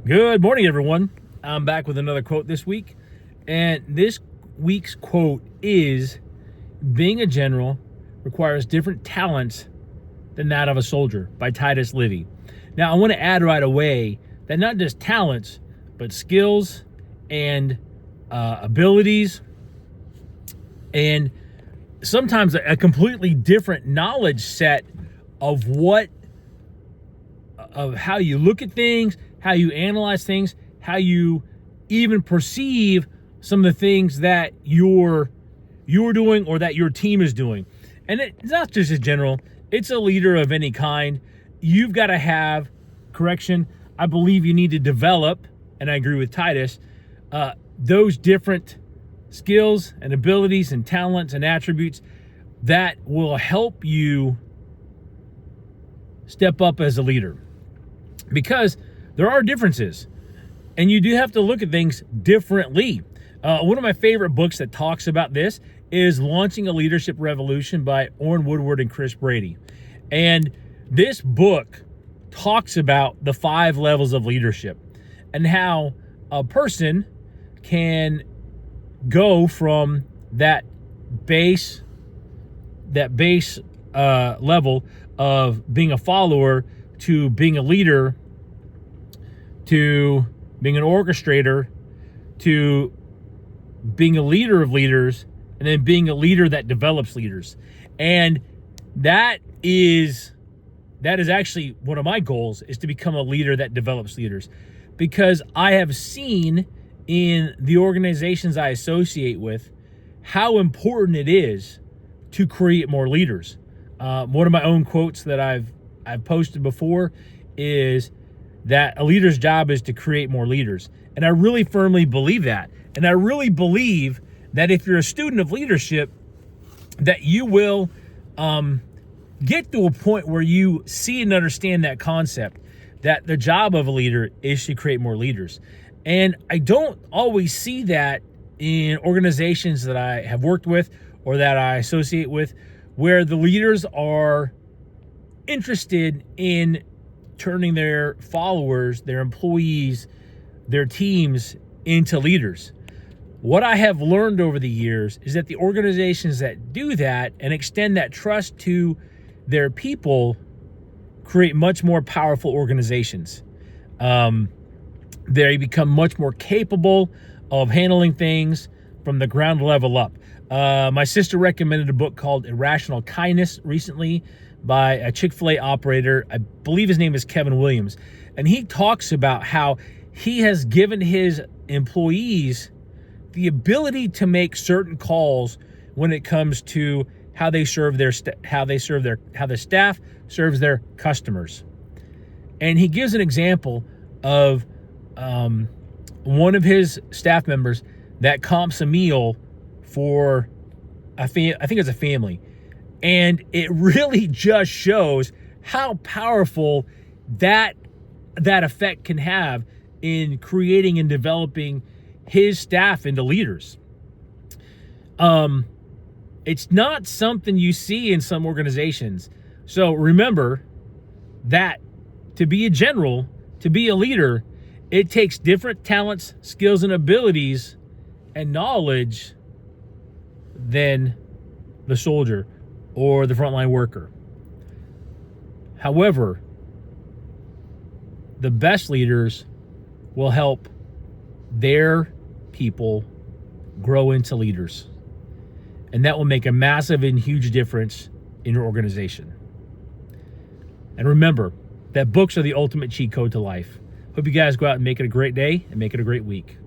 Good morning, everyone. I'm back with another quote this week. And this week's quote is, "Being a general requires different talents than that of a soldier," by Titus Livy. Now, I want to add right away that not just talents, but skills and abilities, and sometimes a completely different knowledge set of how you look at things, how you analyze things, how you even perceive some of the things that you're doing or that your team is doing. And it's not just a general, it's a leader of any kind. You've got to have, I believe you need to develop, and I agree with Titus, those different skills and abilities and talents and attributes that will help you step up as a leader. Because there are differences, and you do have to look at things differently. One of my favorite books that talks about this is Launching a Leadership Revolution by Orrin Woodward and Chris Brady. And this book talks about the 5 levels of leadership and how a person can go from that base level of being a follower to being a leader, to being an orchestrator, to being a leader of leaders, and then being a leader that develops leaders. And that is actually one of my goals, is to become a leader that develops leaders. Because I have seen in the organizations I associate with how important it is to create more leaders. One of my own quotes that I've posted before is that a leader's job is to create more leaders. And I really firmly believe that. And I really believe that if you're a student of leadership, that you will get to a point where you see and understand that concept, that the job of a leader is to create more leaders. And I don't always see that in organizations that I have worked with or that I associate with, where the leaders are interested in turning their followers, their employees, their teams into leaders. What I have learned over the years is that the organizations that do that and extend that trust to their people create much more powerful organizations. They become much more capable of handling things from the ground level up. My sister recommended a book called Irrational Kindness recently by a Chick-fil-A operator. I believe his name is Kevin Williams. And he talks about how he has given his employees the ability to make certain calls when it comes to how they serve how the staff serves their customers. And he gives an example of one of his staff members that comps a meal for I think it's a family. And it really just shows how powerful that effect can have in creating and developing his staff into leaders. It's not something you see in some organizations. So remember that to be a general, to be a leader, it takes different talents, skills, and abilities and knowledge than the soldier or the frontline worker. However, the best leaders will help their people grow into leaders. And that will make a massive and huge difference in your organization. And remember that books are the ultimate cheat code to life. Hope you guys go out and make it a great day and make it a great week.